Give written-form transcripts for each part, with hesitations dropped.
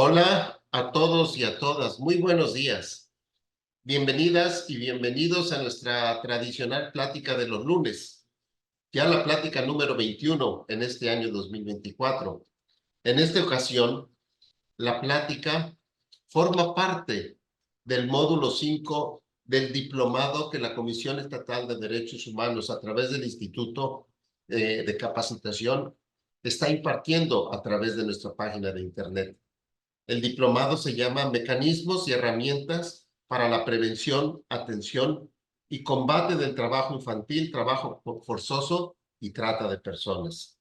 Hola a todos y a todas, muy buenos días. Bienvenidas y bienvenidos a nuestra tradicional plática de los lunes, ya la plática número 21 en este año 2024. En esta ocasión, la plática forma parte del módulo 5 del diplomado que la Comisión Estatal de Derechos Humanos, a través del Instituto de Capacitación, está impartiendo a través de nuestra página de Internet. El diplomado se llama Mecanismos y herramientas para la prevención, atención y combate del trabajo infantil, trabajo forzoso y trata de personas.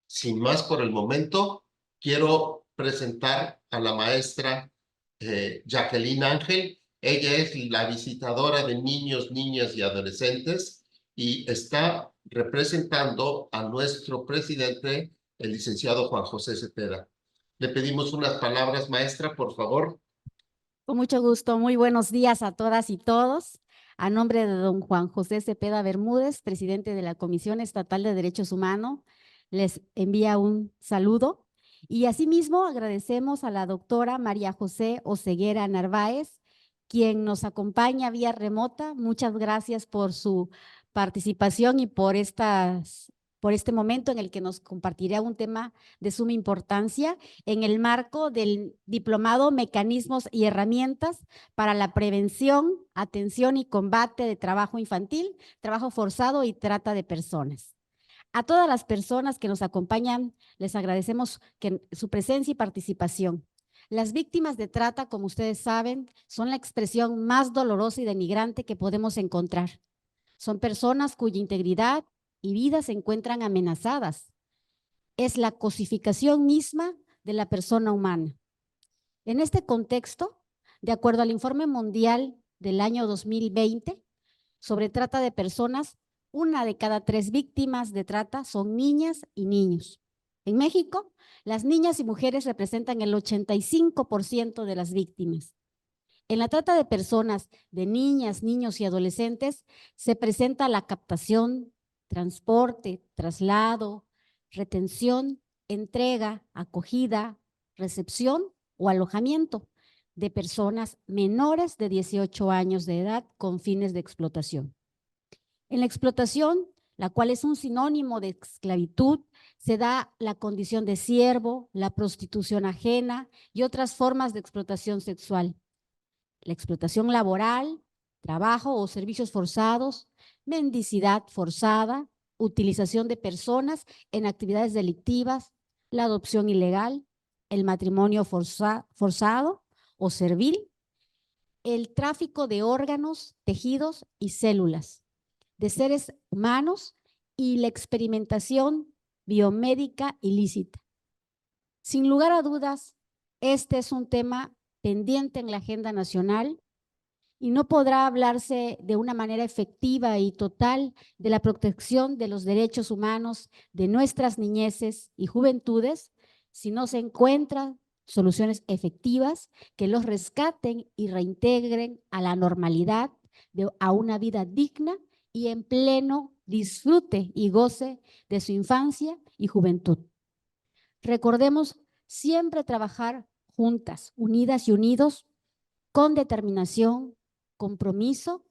Sin más por el momento, quiero presentar a la maestra Jacqueline Ángel. Ella es la visitadora de niños, niñas y adolescentes y está representando a nuestro presidente, el licenciado Juan José Cepeda. Le pedimos unas palabras, maestra, por favor. Con mucho gusto, muy buenos días a todas y todos. A nombre de don Juan José Cepeda Bermúdez, presidente de la Comisión Estatal de Derechos Humanos, les envía un saludo. Y asimismo agradecemos a la doctora María José Oseguera Narváez, quien nos acompaña vía remota. Muchas gracias por su participación y por este momento en el que nos compartirá un tema de suma importancia en el marco del diplomado Mecanismos y Herramientas para la Prevención, Atención y Combate de Trabajo Infantil, Trabajo Forzado y Trata de Personas. A todas las personas que nos acompañan, les agradecemos su presencia y participación. Las víctimas de trata, como ustedes saben, son la expresión más dolorosa y denigrante que podemos encontrar. Son personas cuya integridad y vida se encuentran amenazadas. Es la cosificación misma de la persona humana. En este contexto, de acuerdo al Informe Mundial del año 2020 sobre trata de personas, 1 de cada 3 víctimas de trata son niñas y niños. En México, las niñas y mujeres representan el 85% de las víctimas. En la trata de personas, de niñas, niños y adolescentes, se presenta la captación, transporte, traslado, retención, entrega, acogida, recepción o alojamiento de personas menores de 18 años de edad con fines de explotación. En la explotación, la cual es un sinónimo de esclavitud, se da la condición de siervo, la prostitución ajena y otras formas de explotación sexual. La explotación laboral, trabajo o servicios forzados, mendicidad forzada, utilización de personas en actividades delictivas, la adopción ilegal, el matrimonio forzado o servil, el tráfico de órganos, tejidos y células de seres humanos y la experimentación biomédica ilícita. Sin lugar a dudas, este es un tema pendiente en la agenda nacional y no podrá hablarse de una manera efectiva y total de la protección de los derechos humanos de nuestras niñeces y juventudes si no se encuentran soluciones efectivas que los rescaten y reintegren a la normalidad, a una vida digna y en pleno disfrute y goce de su infancia y juventud. Recordemos siempre trabajar juntas, unidas y unidos, con determinación, compromiso,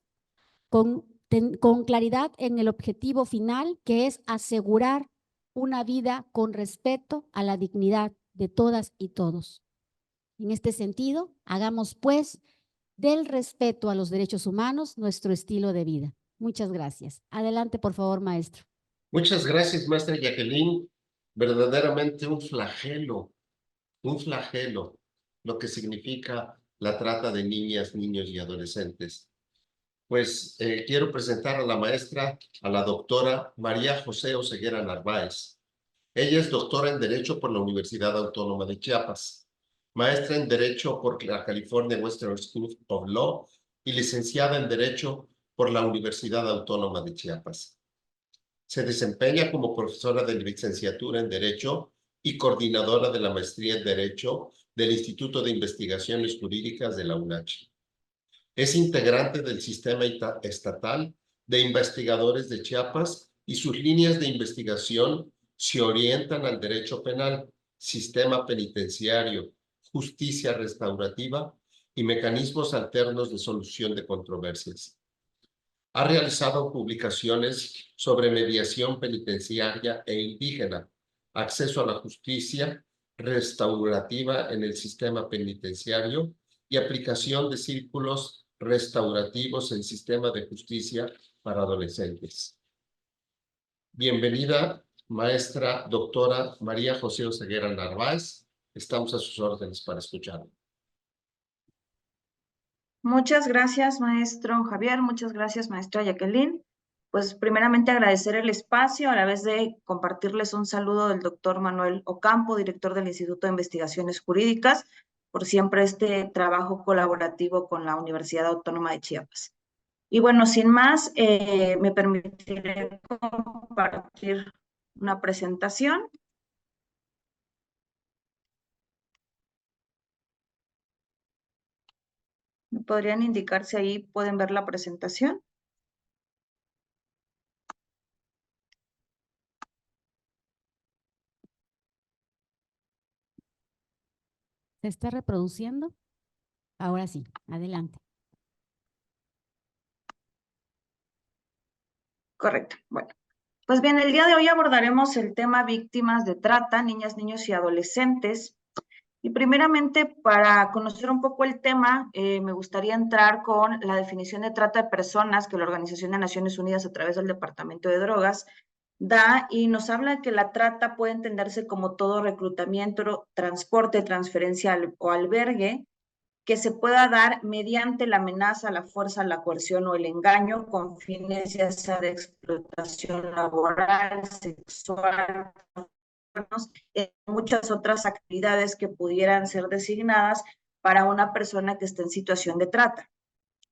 con claridad en el objetivo final, que es asegurar una vida con respeto a la dignidad de todas y todos. En este sentido, hagamos pues del respeto a los derechos humanos nuestro estilo de vida. Muchas gracias. Adelante, por favor, maestro. Muchas gracias, maestra Jacqueline. Verdaderamente un flagelo, lo que significa la trata de niñas, niños y adolescentes. Pues quiero presentar a la maestra, a la doctora María José Oseguera Narváez. Ella es doctora en Derecho por la Universidad Autónoma de Chiapas, maestra en Derecho por la California Western School of Law y licenciada en Derecho por la Universidad Autónoma de Chiapas. Se desempeña como profesora de licenciatura en Derecho y coordinadora de la maestría en Derecho del Instituto de Investigaciones Jurídicas de la UNACHI. Es integrante del Sistema Estatal de Investigadores de Chiapas y sus líneas de investigación se orientan al derecho penal, sistema penitenciario, justicia restaurativa y mecanismos alternos de solución de controversias. Ha realizado publicaciones sobre mediación penitenciaria e indígena, acceso a la justicia restaurativa en el sistema penitenciario y aplicación de círculos restaurativos en sistema de justicia para adolescentes. Bienvenida, maestra doctora María José Oseguera Narváez. Estamos a sus órdenes para escucharla. Muchas gracias, maestro Javier. Muchas gracias, maestra Jacqueline. Pues primeramente agradecer el espacio, a la vez de compartirles un saludo del doctor Manuel Ocampo, director del Instituto de Investigaciones Jurídicas, por siempre este trabajo colaborativo con la Universidad Autónoma de Chiapas. Y bueno, sin más, me permitiré compartir una presentación. ¿Me podrían indicar si ahí pueden ver la presentación? ¿Se está reproduciendo? Ahora sí, adelante. Correcto. Bueno, pues bien, el día de hoy abordaremos el tema víctimas de trata, niñas, niños y adolescentes. Y primeramente, para conocer un poco el tema, me gustaría entrar con la definición de trata de personas que la Organización de Naciones Unidas, a través del Departamento de Drogas, da, y nos habla de que la trata puede entenderse como todo reclutamiento, transporte, transferencia o albergue que se pueda dar mediante la amenaza, la fuerza, la coerción o el engaño con fines ya sea de explotación laboral, sexual, muchas otras actividades que pudieran ser designadas para una persona que esté en situación de trata.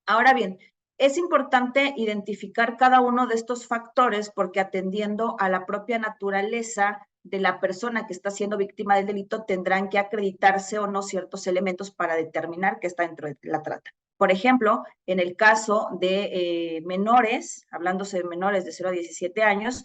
Ahora bien, es importante identificar cada uno de estos factores porque atendiendo a la propia naturaleza de la persona que está siendo víctima del delito, tendrán que acreditarse o no ciertos elementos para determinar que está dentro de la trata. Por ejemplo, en el caso de menores, hablándose de menores de 0 a 17 años,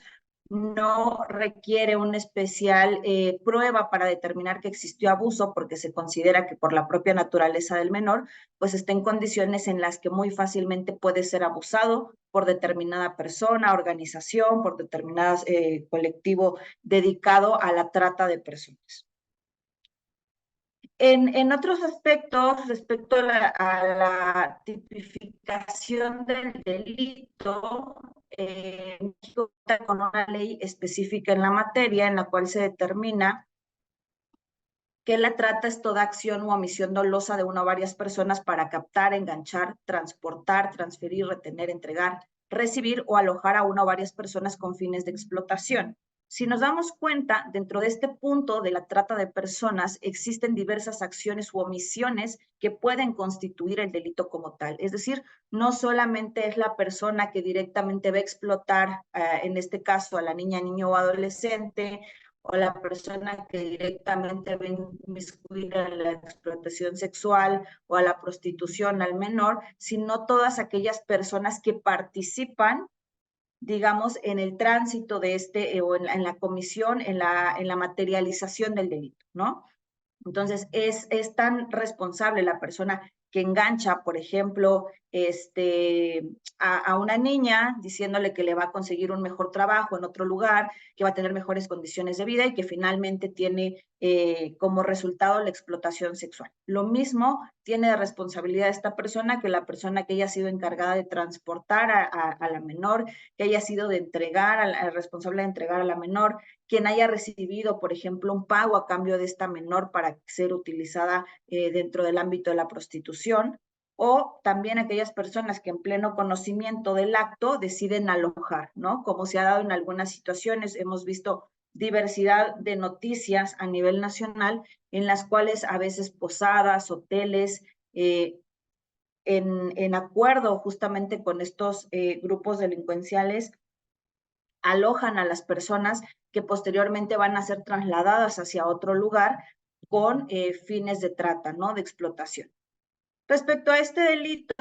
no requiere una especial prueba para determinar que existió abuso porque se considera que por la propia naturaleza del menor, pues está en condiciones en las que muy fácilmente puede ser abusado por determinada persona, organización, por determinado colectivo dedicado a la trata de personas. En otros aspectos, respecto a la tipificación del delito, México cuenta con una ley específica en la materia en la cual se determina que la trata es toda acción o omisión dolosa de una o varias personas para captar, enganchar, transportar, transferir, retener, entregar, recibir o alojar a una o varias personas con fines de explotación. Si nos damos cuenta, dentro de este punto de la trata de personas existen diversas acciones u omisiones que pueden constituir el delito como tal. Es decir, no solamente es la persona que directamente va a explotar, en este caso a la niña, niño o adolescente, o la persona que directamente va a inmiscuir a la explotación sexual o a la prostitución al menor, sino todas aquellas personas que participan, digamos, en el tránsito de o en la comisión, en la materialización del delito, ¿no? Entonces, es tan responsable la persona que engancha, por ejemplo, a una niña diciéndole que le va a conseguir un mejor trabajo en otro lugar, que va a tener mejores condiciones de vida y que finalmente tiene como resultado la explotación sexual. Lo mismo tiene de responsabilidad esta persona que la persona que haya sido encargada de transportar a la menor, que haya sido de entregar, al responsable de entregar a la menor, quien haya recibido, por ejemplo, un pago a cambio de esta menor para ser utilizada dentro del ámbito de la prostitución, o también aquellas personas que en pleno conocimiento del acto deciden alojar, ¿no? Como se ha dado en algunas situaciones, hemos visto diversidad de noticias a nivel nacional en las cuales a veces posadas, hoteles, en acuerdo justamente con estos grupos delincuenciales, alojan a las personas que posteriormente van a ser trasladadas hacia otro lugar con fines de trata, ¿no? De explotación. Respecto a este delito,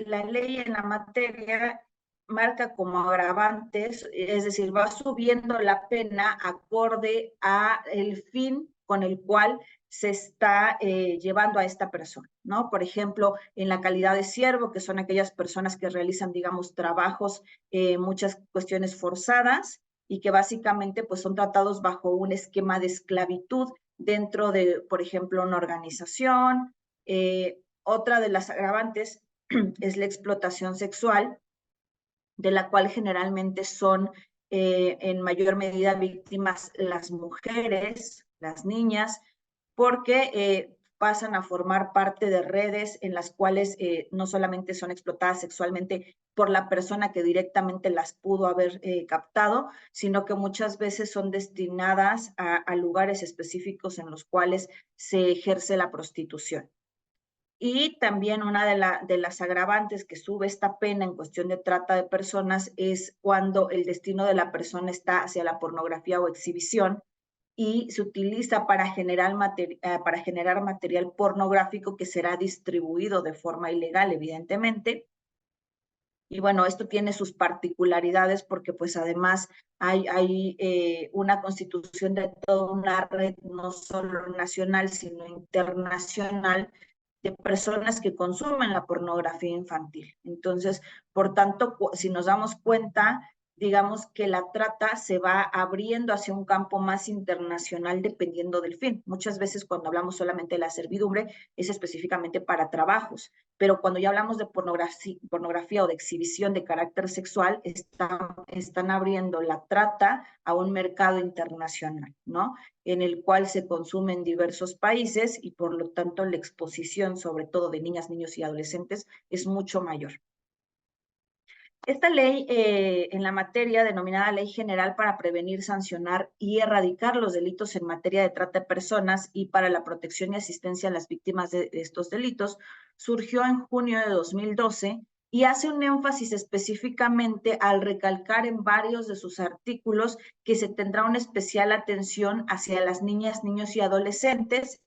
la ley en la materia marca como agravantes, es decir, va subiendo la pena acorde a el fin con el cual se está llevando a esta persona, ¿no? Por ejemplo, en la calidad de siervo, que son aquellas personas que realizan, digamos, trabajos, muchas cuestiones forzadas y que básicamente pues son tratados bajo un esquema de esclavitud dentro de, por ejemplo, una organización. Otra de las agravantes es la explotación sexual, de la cual generalmente son en mayor medida víctimas las mujeres, las niñas, porque pasan a formar parte de redes en las cuales no solamente son explotadas sexualmente por la persona que directamente las pudo haber captado, sino que muchas veces son destinadas a lugares específicos en los cuales se ejerce la prostitución. Y también una de las agravantes que sube esta pena en cuestión de trata de personas es cuando el destino de la persona está hacia la pornografía o exhibición y se utiliza para generar material pornográfico que será distribuido de forma ilegal, evidentemente. Y bueno, esto tiene sus particularidades porque pues además hay una constitución de toda una red, no solo nacional, sino internacional, de personas que consumen la pornografía infantil. Entonces, por tanto, si nos damos cuenta, digamos que la trata se va abriendo hacia un campo más internacional dependiendo del fin. Muchas veces cuando hablamos solamente de la servidumbre es específicamente para trabajos, pero cuando ya hablamos de pornografía o de exhibición de carácter sexual, están abriendo la trata a un mercado internacional, ¿no? En el cual se consume en diversos países y por lo tanto la exposición, sobre todo de niñas, niños y adolescentes, es mucho mayor. Esta ley en la materia, denominada Ley General para Prevenir, Sancionar y Erradicar los Delitos en Materia de Trata de Personas y para la Protección y Asistencia a las Víctimas de estos delitos, surgió en junio de 2012 y hace un énfasis específicamente al recalcar en varios de sus artículos que se tendrá una especial atención hacia las niñas, niños y adolescentes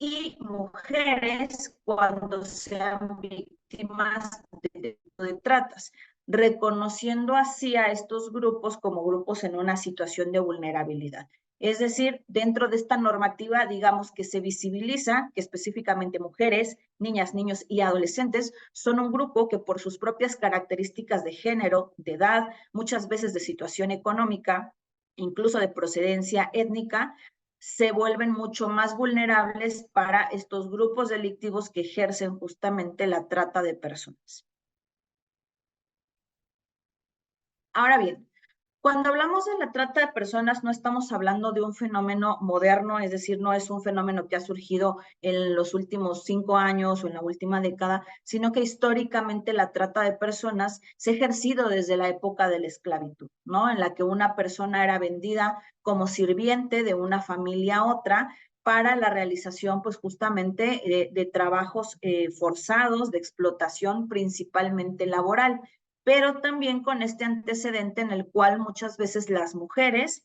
y mujeres cuando sean víctimas de tratas, reconociendo así a estos grupos como grupos en una situación de vulnerabilidad. Es decir, dentro de esta normativa, digamos que se visibiliza que específicamente mujeres, niñas, niños y adolescentes son un grupo que por sus propias características de género, de edad, muchas veces de situación económica, incluso de procedencia étnica, se vuelven mucho más vulnerables para estos grupos delictivos que ejercen justamente la trata de personas. Ahora bien, cuando hablamos de la trata de personas, no estamos hablando de un fenómeno moderno, es decir, no es un fenómeno que ha surgido en los últimos 5 años o en la última década, sino que históricamente la trata de personas se ha ejercido desde la época de la esclavitud, ¿no? En la que una persona era vendida como sirviente de una familia a otra para la realización, pues justamente, de trabajos forzados, de explotación principalmente laboral, pero también con este antecedente en el cual muchas veces las mujeres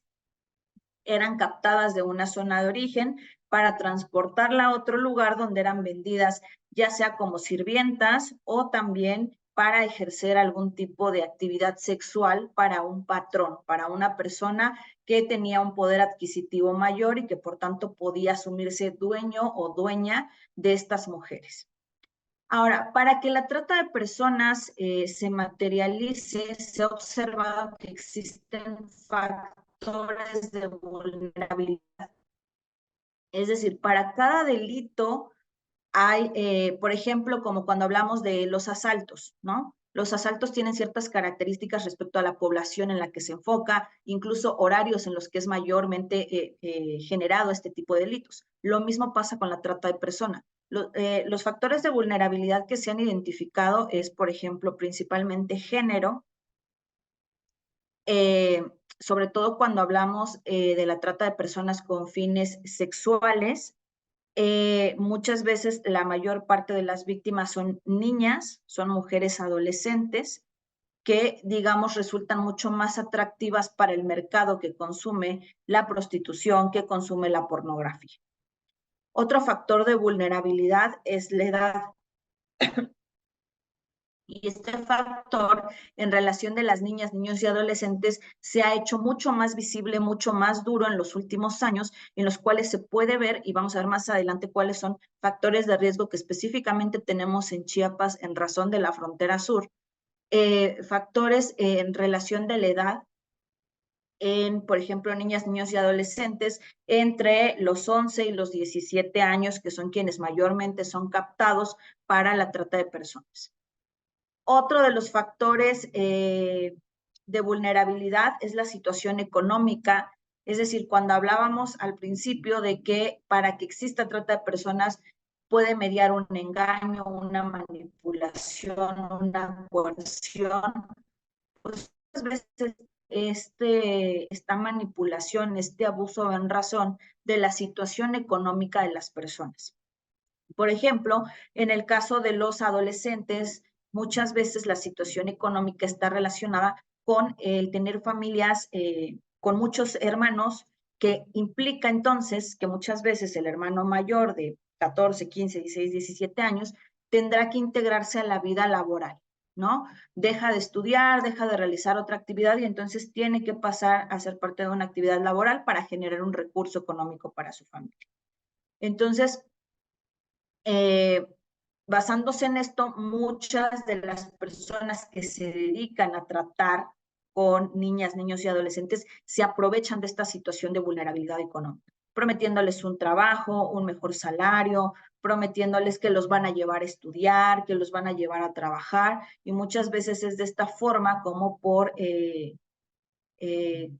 eran captadas de una zona de origen para transportarla a otro lugar donde eran vendidas, ya sea como sirvientas o también para ejercer algún tipo de actividad sexual para un patrón, para una persona que tenía un poder adquisitivo mayor y que por tanto podía asumirse dueño o dueña de estas mujeres. Ahora, para que la trata de personas se materialice, se ha observado que existen factores de vulnerabilidad. Es decir, para cada delito hay, por ejemplo, como cuando hablamos de los asaltos, ¿no? Los asaltos tienen ciertas características respecto a la población en la que se enfoca, incluso horarios en los que es mayormente generado este tipo de delitos. Lo mismo pasa con la trata de personas. Los factores de vulnerabilidad que se han identificado es, por ejemplo, principalmente género, sobre todo cuando hablamos de la trata de personas con fines sexuales. Muchas veces la mayor parte de las víctimas son niñas, son mujeres adolescentes que, digamos, resultan mucho más atractivas para el mercado que consume la prostitución, que consume la pornografía. Otro factor de vulnerabilidad es la edad. Y este factor en relación de las niñas, niños y adolescentes se ha hecho mucho más visible, mucho más duro en los últimos años, en los cuales se puede ver, y vamos a ver más adelante cuáles son factores de riesgo que específicamente tenemos en Chiapas en razón de la frontera sur, factores en relación de la edad, en, por ejemplo, niñas, niños y adolescentes entre los 11 y los 17 años, que son quienes mayormente son captados para la trata de personas. Otro de los factores de vulnerabilidad es la situación económica, es decir, cuando hablábamos al principio de que para que exista trata de personas puede mediar un engaño, una manipulación, una coerción, pues muchas veces esta manipulación, este abuso en razón de la situación económica de las personas. Por ejemplo, en el caso de los adolescentes, muchas veces la situación económica está relacionada con el tener familias con muchos hermanos, que implica entonces que muchas veces el hermano mayor de 14, 15, 16, 17 años tendrá que integrarse a la vida laboral, ¿no? Deja de estudiar, deja de realizar otra actividad y entonces tiene que pasar a ser parte de una actividad laboral para generar un recurso económico para su familia. Entonces, basándose en esto, muchas de las personas que se dedican a tratar con niñas, niños y adolescentes se aprovechan de esta situación de vulnerabilidad económica, prometiéndoles un trabajo, un mejor salario, prometiéndoles que los van a llevar a estudiar, que los van a llevar a trabajar, y muchas veces es de esta forma como por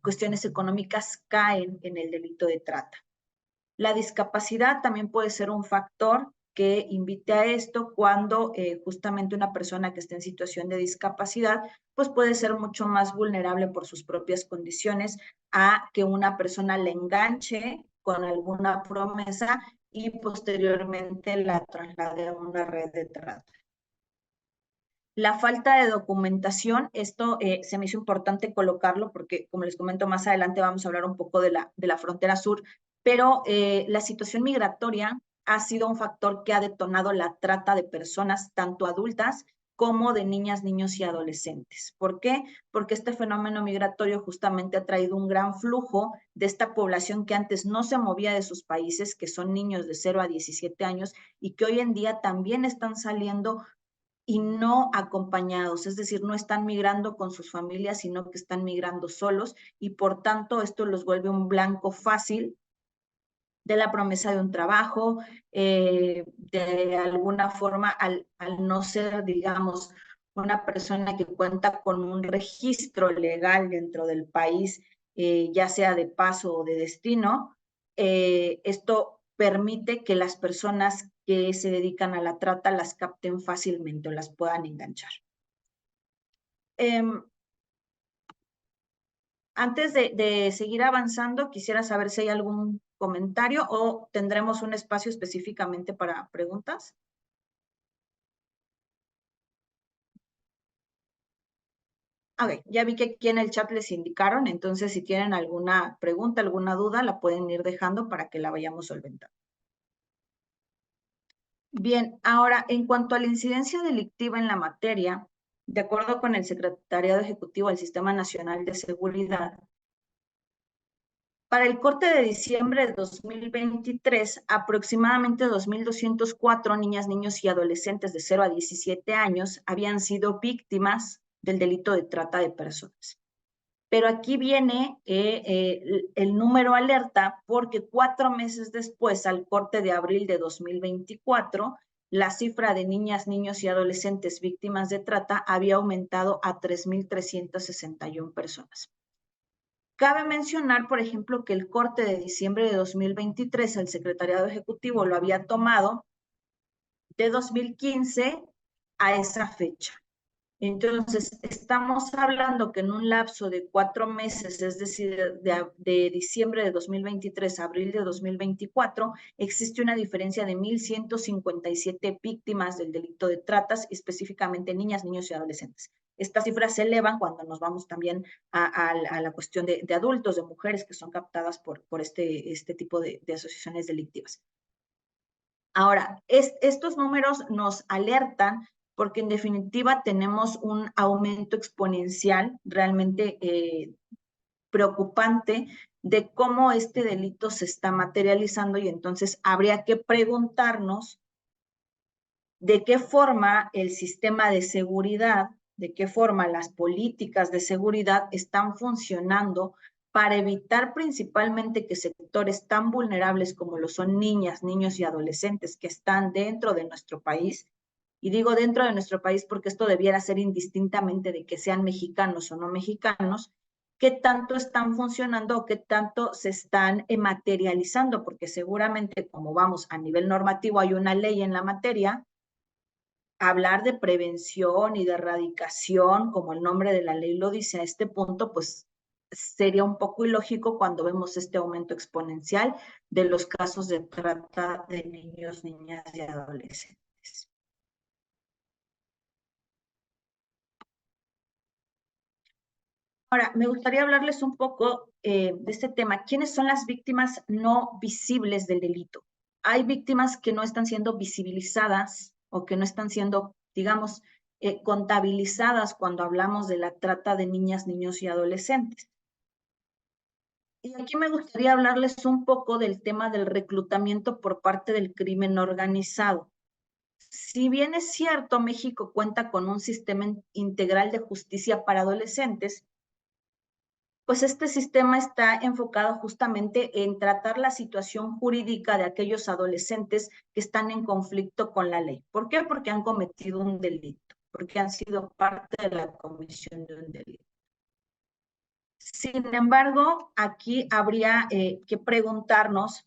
cuestiones económicas caen en el delito de trata. La discapacidad también puede ser un factor que invite a esto cuando justamente una persona que está en situación de discapacidad pues puede ser mucho más vulnerable por sus propias condiciones a que una persona le enganche con alguna promesa y posteriormente la traslade a una red de trata. La falta de documentación, esto se me hizo importante colocarlo porque, como les comento más adelante, vamos a hablar un poco de la frontera sur, pero la situación migratoria ha sido un factor que ha detonado la trata de personas, tanto adultas como de niñas, niños y adolescentes. ¿Por qué? Porque este fenómeno migratorio justamente ha traído un gran flujo de esta población que antes no se movía de sus países, que son niños de 0 a 17 años y que hoy en día también están saliendo y no acompañados, es decir, no están migrando con sus familias, sino que están migrando solos y por tanto esto los vuelve un blanco fácil de la promesa de un trabajo, de alguna forma al no ser, digamos, una persona que cuenta con un registro legal dentro del país, ya sea de paso o de destino, esto permite que las personas que se dedican a la trata las capten fácilmente o las puedan enganchar. Antes de seguir avanzando, quisiera saber si hay algún comentario o tendremos un espacio específicamente para preguntas. Ok, ya vi que aquí en el chat les indicaron, entonces si tienen alguna pregunta, alguna duda, la pueden ir dejando para que la vayamos solventando. Bien, ahora, en cuanto a la incidencia delictiva en la materia, de acuerdo con el Secretariado Ejecutivo del Sistema Nacional de Seguridad, para el corte de diciembre de 2023, aproximadamente 2.204 niñas, niños y adolescentes de 0 a 17 años habían sido víctimas del delito de trata de personas. Pero aquí viene el número alerta porque 4 meses después, al corte de abril de 2024, la cifra de niñas, niños y adolescentes víctimas de trata había aumentado a 3.361 personas. Cabe mencionar, por ejemplo, que el corte de diciembre de 2023, el Secretariado Ejecutivo lo había tomado de 2015 a esa fecha. Entonces, estamos hablando que en un lapso de 4 meses, es decir, de diciembre de 2023 a abril de 2024, existe una diferencia de 1.157 víctimas del delito de tratas, específicamente niñas, niños y adolescentes. Estas cifras se elevan cuando nos vamos también a la cuestión de adultos, de mujeres que son captadas por este tipo de asociaciones delictivas. Ahora, estos números nos alertan porque en definitiva tenemos un aumento exponencial realmente preocupante de cómo este delito se está materializando, y entonces habría que preguntarnos de qué forma el sistema de seguridad, de qué forma las políticas de seguridad están funcionando para evitar principalmente que sectores tan vulnerables como lo son niñas, niños y adolescentes que están dentro de nuestro país, y digo dentro de nuestro país porque esto debiera ser indistintamente de que sean mexicanos o no mexicanos, qué tanto están funcionando o qué tanto se están materializando, porque seguramente, como vamos a nivel normativo, hay una ley en la materia. Hablar de prevención y de erradicación, como el nombre de la ley lo dice, a este punto, pues sería un poco ilógico cuando vemos este aumento exponencial de los casos de trata de niños, niñas y adolescentes. Ahora, me gustaría hablarles un poco de este tema. ¿Quiénes son las víctimas no visibles del delito? Hay víctimas que no están siendo visibilizadas o que no están siendo, digamos, contabilizadas cuando hablamos de la trata de niñas, niños y adolescentes. Y aquí me gustaría hablarles un poco del tema del reclutamiento por parte del crimen organizado. Si bien es cierto, México cuenta con un sistema integral de justicia para adolescentes, pues este sistema está enfocado justamente en tratar la situación jurídica de aquellos adolescentes que están en conflicto con la ley. ¿Por qué? Porque han cometido un delito, porque han sido parte de la comisión de un delito. Sin embargo, aquí habría que preguntarnos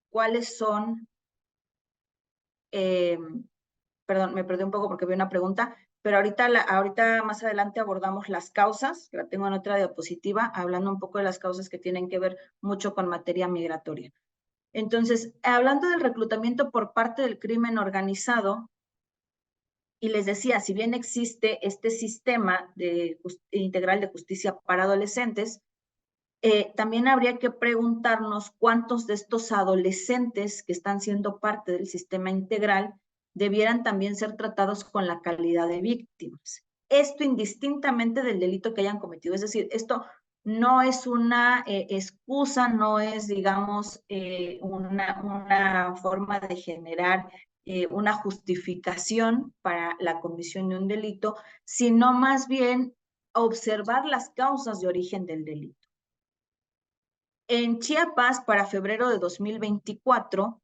cuáles son, perdón, me perdí un poco porque vi una pregunta, pero ahorita más adelante abordamos las causas, que la tengo en otra diapositiva, hablando un poco de las causas que tienen que ver mucho con materia migratoria. Entonces, hablando del reclutamiento por parte del crimen organizado, y les decía, si bien existe este sistema integral de justicia para adolescentes, también habría que preguntarnos cuántos de estos adolescentes que están siendo parte del sistema integral debieran también ser tratados con la calidad de víctimas. Esto indistintamente del delito que hayan cometido. Es decir, esto no es una excusa, no es, digamos, una forma de generar una justificación para la comisión de un delito, sino más bien observar las causas de origen del delito. En Chiapas, para febrero de 2024,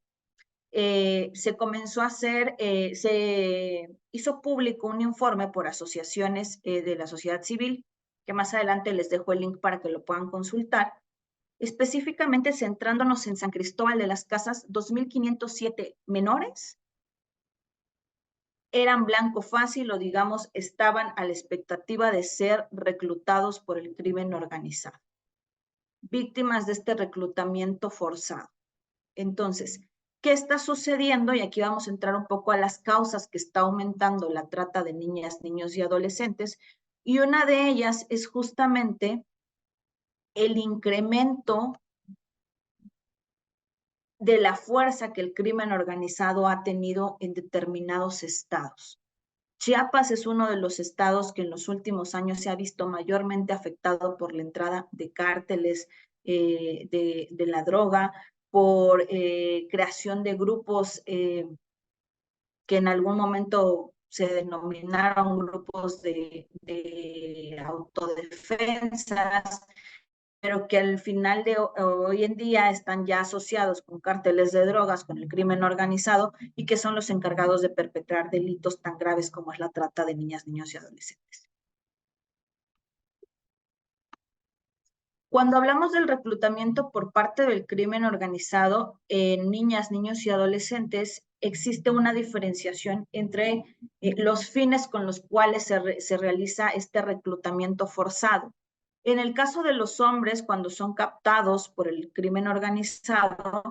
se comenzó a hacer, se hizo público un informe por asociaciones de la sociedad civil, que más adelante les dejo el link para que lo puedan consultar, específicamente centrándonos en San Cristóbal de las Casas. 2.507 menores eran blanco fácil o, digamos, estaban a la expectativa de ser reclutados por el crimen organizado, víctimas de este reclutamiento forzado. Entonces, ¿qué está sucediendo? Y aquí vamos a entrar un poco a las causas que está aumentando la trata de niñas, niños y adolescentes, y una de ellas es justamente el incremento de la fuerza que el crimen organizado ha tenido en determinados estados. Chiapas es uno de los estados que en los últimos años se ha visto mayormente afectado por la entrada de cárteles de la droga, por creación de grupos que en algún momento se denominaron grupos de autodefensas, pero que al final de hoy en día están ya asociados con cárteles de drogas, con el crimen organizado, y que son los encargados de perpetrar delitos tan graves como es la trata de niñas, niños y adolescentes. Cuando hablamos del reclutamiento por parte del crimen organizado en niñas, niños y adolescentes, existe una diferenciación entre los fines con los cuales se realiza este reclutamiento forzado. En el caso de los hombres, cuando son captados por el crimen organizado,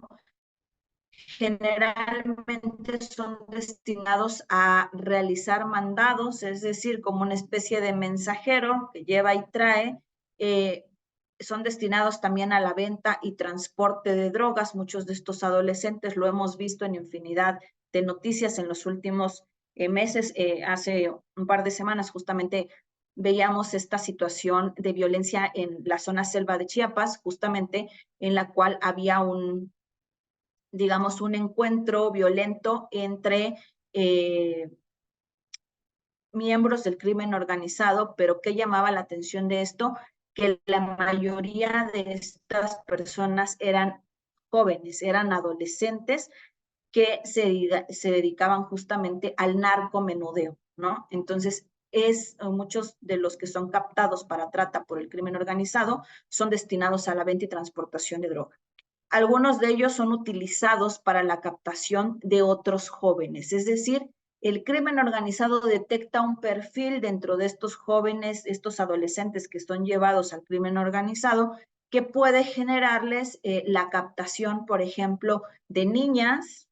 generalmente son destinados a realizar mandados, es decir, como una especie de mensajero que lleva y trae son destinados también a la venta y transporte de drogas. Muchos de estos adolescentes lo hemos visto en infinidad de noticias en los últimos meses. Hace un par de semanas justamente veíamos esta situación de violencia en la zona selva de Chiapas, justamente en la cual había digamos, un encuentro violento entre miembros del crimen organizado, pero ¿qué llamaba la atención de esto? Que la mayoría de estas personas eran jóvenes, eran adolescentes que se dedicaban justamente al narcomenudeo, ¿no? Entonces, muchos de los que son captados para trata por el crimen organizado son destinados a la venta y transportación de droga. Algunos de ellos son utilizados para la captación de otros jóvenes, es decir, el crimen organizado detecta un perfil dentro de estos jóvenes, estos adolescentes que son llevados al crimen organizado, que puede generarles la captación, por ejemplo, de niñas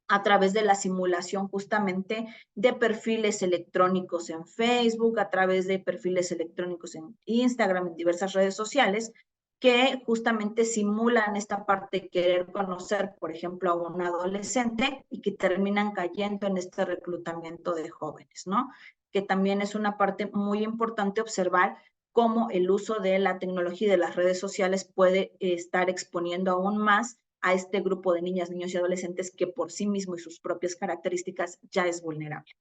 a través de la simulación justamente de perfiles electrónicos en Facebook, a través de perfiles electrónicos en Instagram, en diversas redes sociales, que justamente simulan esta parte de querer conocer, por ejemplo, a un adolescente y que terminan cayendo en este reclutamiento de jóvenes, ¿no? Que también es una parte muy importante observar cómo el uso de la tecnología y de las redes sociales puede estar exponiendo aún más a este grupo de niñas, niños y adolescentes que por sí mismo y sus propias características ya es vulnerable.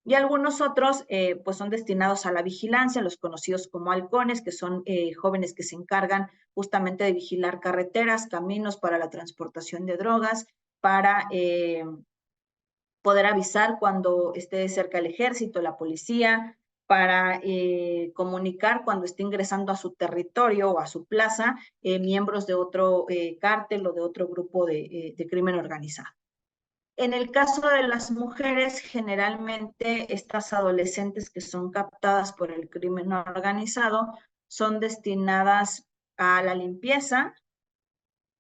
Y algunos otros pues son destinados a la vigilancia, los conocidos como halcones, que son jóvenes que se encargan justamente de vigilar carreteras, caminos para la transportación de drogas, para poder avisar cuando esté cerca el ejército, la policía, para comunicar cuando esté ingresando a su territorio o a su plaza miembros de otro cártel o de otro grupo de crimen organizado. En el caso de las mujeres, generalmente estas adolescentes que son captadas por el crimen organizado son destinadas a la limpieza.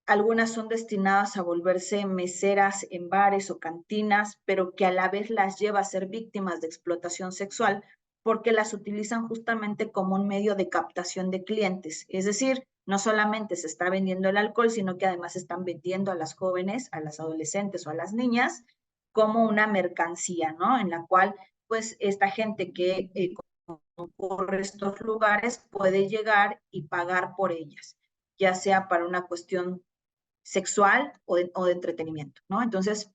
Algunas son destinadas a volverse meseras en bares o cantinas, pero que a la vez las lleva a ser víctimas de explotación sexual porque las utilizan justamente como un medio de captación de clientes. Es decir, no solamente se está vendiendo el alcohol, sino que además están vendiendo a las jóvenes, a las adolescentes o a las niñas como una mercancía, ¿no? En la cual, pues, esta gente que concurre a estos lugares puede llegar y pagar por ellas, ya sea para una cuestión sexual o de entretenimiento, ¿no? Entonces,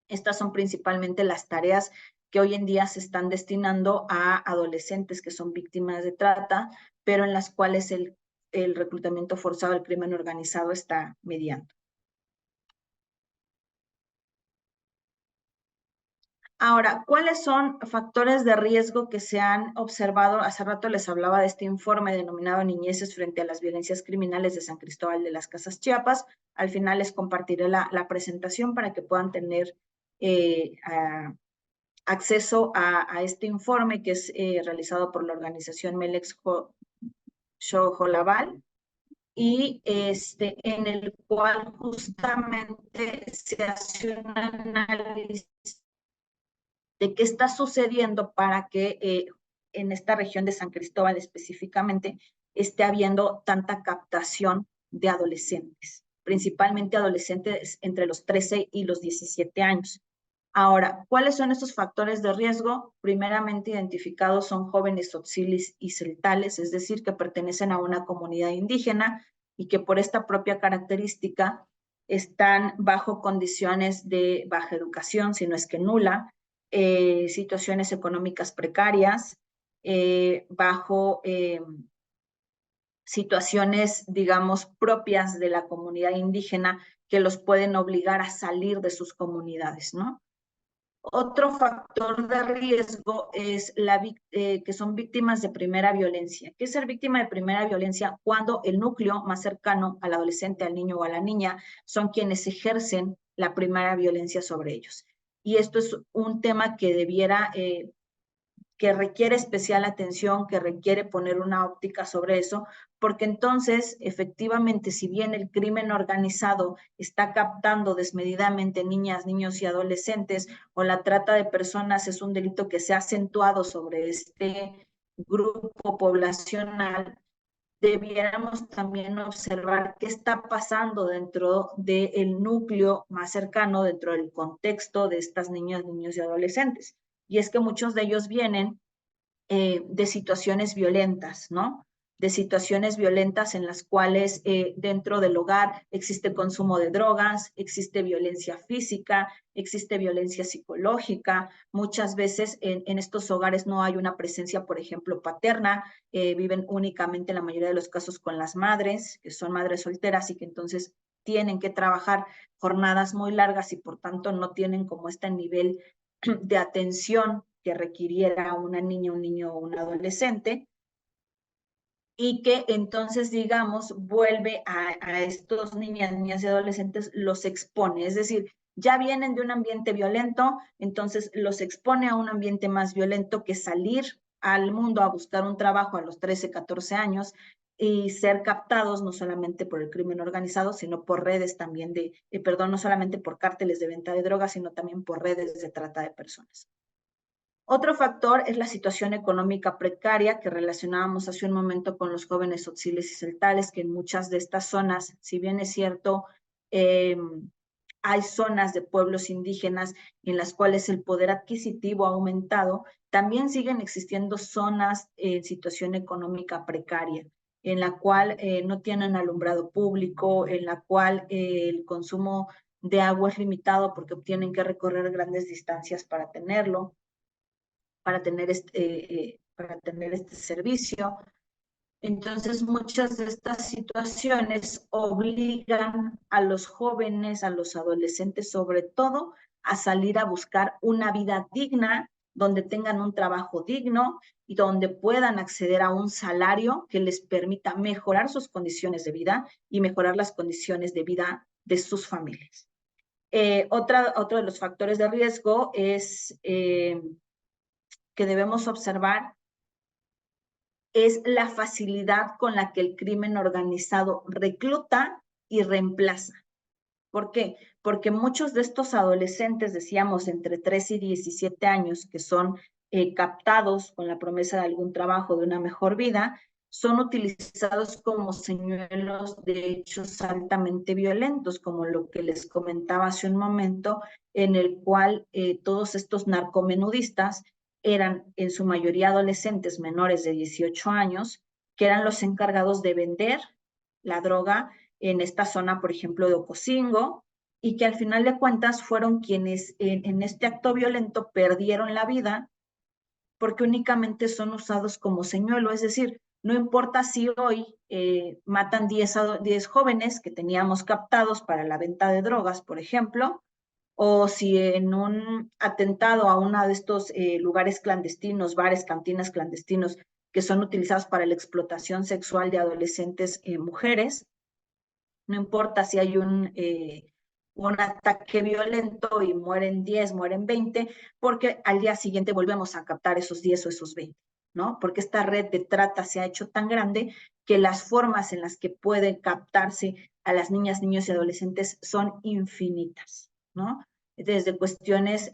estas son principalmente las tareas que hoy en día se están destinando a adolescentes que son víctimas de trata, pero en las cuales el reclutamiento forzado del crimen organizado está mediando. Ahora, ¿cuáles son factores de riesgo que se han observado? Hace rato les hablaba de este informe denominado Niñeces frente a las violencias criminales de San Cristóbal de las Casas Chiapas. Al final les compartiré la presentación para que puedan tener acceso a este informe que es realizado por la organización Melex Xojolabal y en el cual justamente se hace un análisis de qué está sucediendo para que en esta región de San Cristóbal específicamente esté habiendo tanta captación de adolescentes, principalmente adolescentes entre los 13 y los 17 años. Ahora, ¿cuáles son estos factores de riesgo? Primeramente identificados son jóvenes tzotzilis y celtales, es decir, que pertenecen a una comunidad indígena y que por esta propia característica están bajo condiciones de baja educación, si no es que nula, situaciones económicas precarias, bajo situaciones, digamos, propias de la comunidad indígena que los pueden obligar a salir de sus comunidades, ¿no? Otro factor de riesgo es que son víctimas de primera violencia. ¿Qué es ser víctima de primera violencia? Cuando el núcleo más cercano al adolescente, al niño o a la niña son quienes ejercen la primera violencia sobre ellos. Y esto es un tema que que requiere especial atención, que requiere poner una óptica sobre eso, porque entonces, efectivamente, si bien el crimen organizado está captando desmedidamente niñas, niños y adolescentes, o la trata de personas es un delito que se ha acentuado sobre este grupo poblacional, debiéramos también observar qué está pasando dentro del núcleo más cercano, dentro del contexto de estas niñas, niños y adolescentes. Y es que muchos de ellos vienen de situaciones violentas, ¿no? De situaciones violentas en las cuales dentro del hogar existe consumo de drogas, existe violencia física, existe violencia psicológica. Muchas veces en estos hogares no hay una presencia, por ejemplo, paterna, viven únicamente en la mayoría de los casos con las madres, que son madres solteras y que entonces tienen que trabajar jornadas muy largas y por tanto no tienen como este nivel de atención que requiriera una niña, un niño o un adolescente, y que entonces, digamos, vuelve a estos niñas y adolescentes, los expone, es decir, ya vienen de un ambiente violento, entonces los expone a un ambiente más violento que salir al mundo a buscar un trabajo a los 13, 14 años y ser captados no solamente por el crimen organizado, sino por redes también no solamente por cárteles de venta de drogas, sino también por redes de trata de personas. Otro factor es la situación económica precaria que relacionábamos hace un momento con los jóvenes otziles y celtales, que en muchas de estas zonas, si bien es cierto, hay zonas de pueblos indígenas en las cuales el poder adquisitivo ha aumentado, también siguen existiendo zonas en situación económica precaria, en la cual no tienen alumbrado público, en la cual el consumo de agua es limitado porque tienen que recorrer grandes distancias para tenerlo, para tener este servicio. Entonces, muchas de estas situaciones obligan a los jóvenes, a los adolescentes sobre todo, a salir a buscar una vida digna, donde tengan un trabajo digno y donde puedan acceder a un salario que les permita mejorar sus condiciones de vida y mejorar las condiciones de vida de sus familias. Otro de los factores de riesgo es que debemos observar es la facilidad con la que el crimen organizado recluta y reemplaza. ¿Por qué? Porque muchos de estos adolescentes, decíamos, entre 13 y 17 años, que son captados con la promesa de algún trabajo, de una mejor vida, son utilizados como señuelos de hechos altamente violentos, como lo que les comentaba hace un momento, en el cual todos estos narcomenudistas eran en su mayoría adolescentes menores de 18 años, que eran los encargados de vender la droga en esta zona, por ejemplo, de Ocosingo, y que al final de cuentas fueron quienes en este acto violento perdieron la vida porque únicamente son usados como señuelo, es decir, no importa si hoy matan 10 jóvenes que teníamos captados para la venta de drogas, por ejemplo, o si en un atentado a uno de estos lugares clandestinos, bares, cantinas clandestinos, que son utilizados para la explotación sexual de adolescentes mujeres, no importa si hay un ataque violento y mueren 10, mueren 20, porque al día siguiente volvemos a captar esos 10 o esos 20, ¿no? Porque esta red de trata se ha hecho tan grande que las formas en las que puede captarse a las niñas, niños y adolescentes son infinitas, ¿no? Desde cuestiones,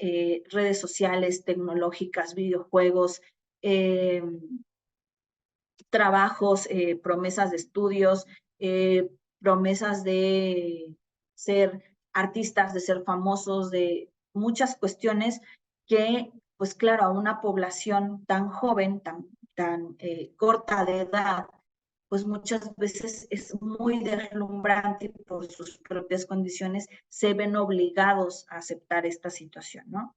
redes sociales, tecnológicas, videojuegos, trabajos, promesas de estudios, promesas de ser artistas, de ser famosos, de muchas cuestiones que, pues claro, a una población tan joven, tan corta de edad, pues muchas veces es muy deslumbrante por sus propias condiciones, se ven obligados a aceptar esta situación, ¿no?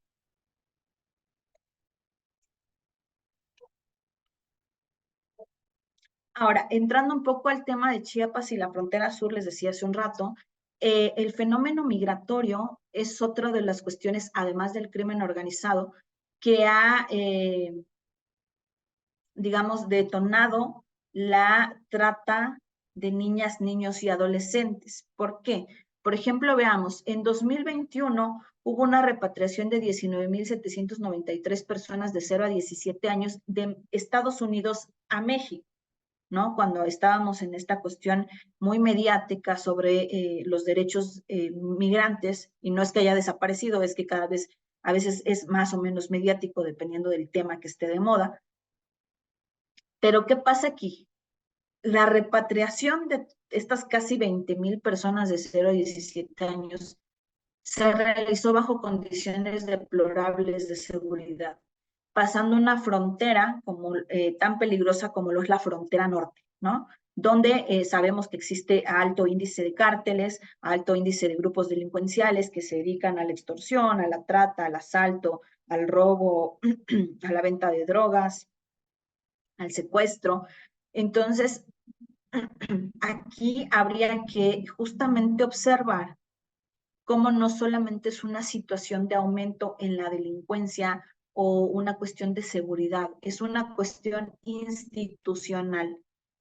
Ahora, entrando un poco al tema de Chiapas y la frontera sur, les decía hace un rato, el fenómeno migratorio es otra de las cuestiones, además del crimen organizado, que ha, digamos, detonado la trata de niñas, niños y adolescentes. ¿Por qué? Por ejemplo, veamos, en 2021 hubo una repatriación de 19.793 personas de 0 a 17 años de Estados Unidos a México, ¿no? Cuando estábamos en esta cuestión muy mediática sobre los derechos migrantes, y no es que haya desaparecido, es que cada vez, a veces es más o menos mediático dependiendo del tema que esté de moda. Pero ¿qué pasa aquí? la repatriación de estas casi 20,000 personas de 0 a 17 años se realizó bajo condiciones deplorables de seguridad, pasando una frontera como, tan peligrosa como lo es la frontera norte, ¿no? Donde sabemos que existe alto índice de cárteles, alto índice de grupos delincuenciales que se dedican a la extorsión, a la trata, al asalto, al robo, a la venta de drogas, al secuestro. Entonces, aquí habría que justamente observar cómo no solamente es una situación de aumento en la delincuencia o una cuestión de seguridad, es una cuestión institucional.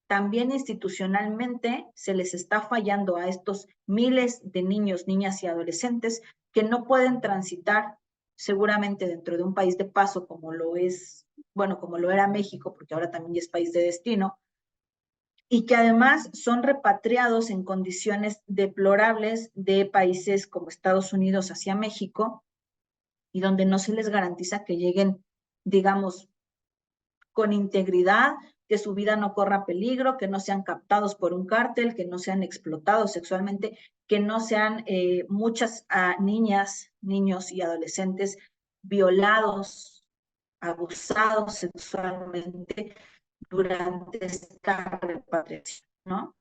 También institucionalmente se les está fallando a estos miles de niños, niñas y adolescentes que no pueden transitar seguramente dentro de un país de paso como lo es, bueno, como lo era México, porque ahora también es país de destino, y que además son repatriados en condiciones deplorables de países como Estados Unidos hacia México y donde no se les garantiza que lleguen, digamos, con integridad, que su vida no corra peligro, que no sean captados por un cártel, que no sean explotados sexualmente, que no sean muchas niñas, niños y adolescentes violados, abusados sexualmente durante esta repatriación, ¿no?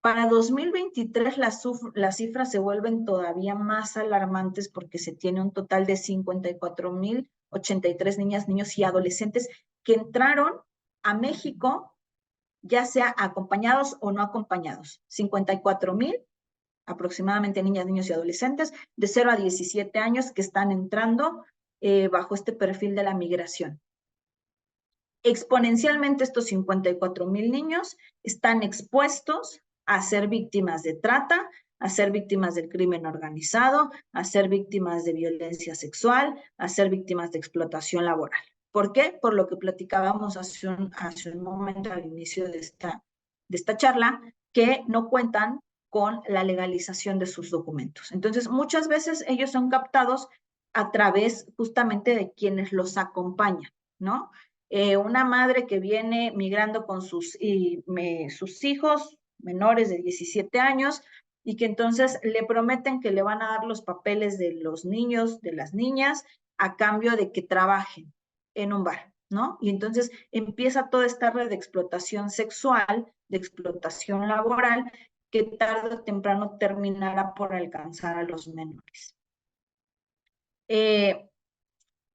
Para 2023 las cifras se vuelven todavía más alarmantes porque se tiene un total de 54,083 niñas, niños y adolescentes que entraron a México, ya sea acompañados o no acompañados. 54,000 aproximadamente niñas, niños y adolescentes de 0 a 17 años que están entrando bajo este perfil de la migración. Exponencialmente estos 54,000 niños están expuestos a ser víctimas de trata, a ser víctimas del crimen organizado, a ser víctimas de violencia sexual, a ser víctimas de explotación laboral. ¿Por qué? Por lo que platicábamos hace un momento al inicio de esta charla, que no cuentan con la legalización de sus documentos. Entonces, muchas veces ellos son captados a través justamente de quienes los acompañan, ¿no? Una madre que viene migrando con sus hijos menores de 17 años y que entonces le prometen que le van a dar los papeles de los niños, de las niñas, a cambio de que trabajen en un bar, ¿no? Y entonces empieza toda esta red de explotación sexual, de explotación laboral, que tarde o temprano terminará por alcanzar a los menores.